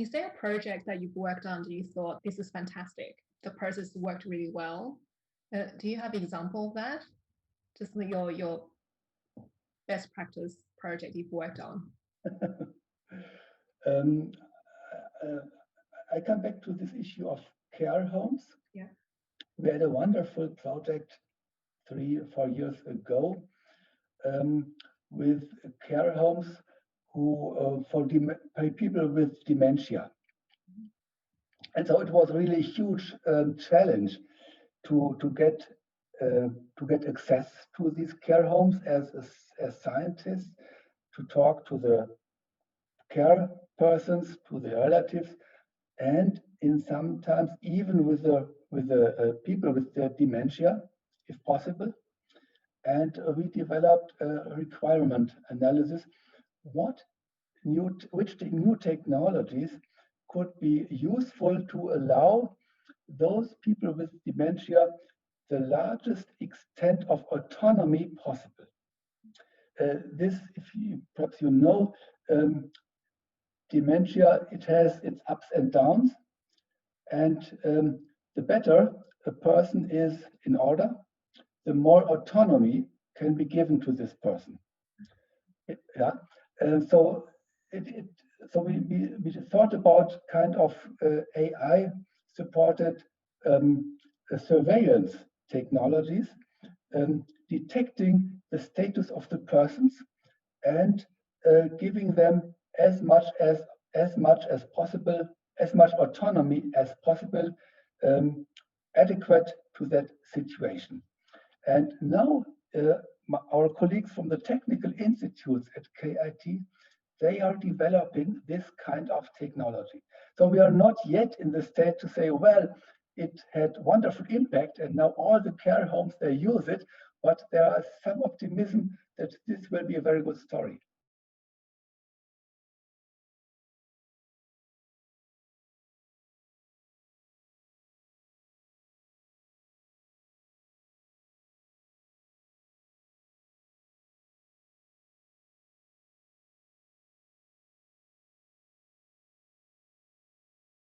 Is there a project that you've worked on that you thought this is fantastic? The process worked really well. Do you have an example of that? Just your best practice project you've worked on. I come back to this issue of care homes. Yeah. We had a wonderful project 3 or 4 years ago with care homes who for people with dementia. And so it was really a huge challenge to get access to these care homes as scientists, to talk to the care persons, to the relatives, and in sometimes even with the people with the dementia, if possible. And we developed a requirement analysis. Which new technologies could be useful to allow those people with dementia the largest extent of autonomy possible. This, perhaps you know, dementia, it has its ups and downs, and the better a person is in order, the more autonomy can be given to this person. So we thought about kind of AI supported surveillance technologies, detecting the status of the persons and giving them as much autonomy as possible, adequate to that situation. And now our colleagues from the technical institutes at KIT, they are developing this kind of technology. So we are not yet in the state to say, well, it had wonderful impact and now all the care homes, they use it, but there is some optimism that this will be a very good story.